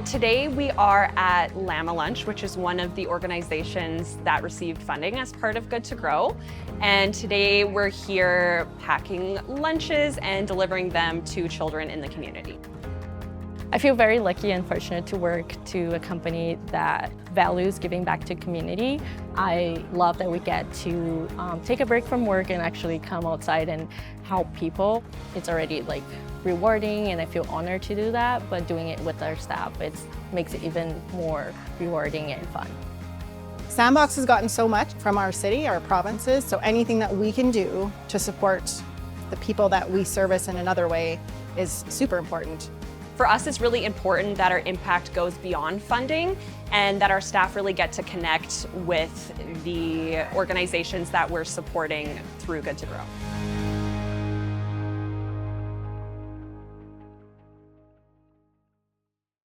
Today we are at Llama Lunch, which is one of the organizations that received funding as part of Good to Grow. And today we're here packing lunches and delivering them to children in the community. I feel very lucky and fortunate to work to a company that values giving back to community. I love that we get to take a break from work and actually come outside and help people. It's already rewarding and I feel honored to do that, but doing it with our staff, it makes it even more rewarding and fun. Sandbox has gotten so much from our city, our provinces, so anything that we can do to support the people that we service in another way is super important. For us, it's really important that our impact goes beyond funding and that our staff really get to connect with the organizations that we're supporting through Good to Grow.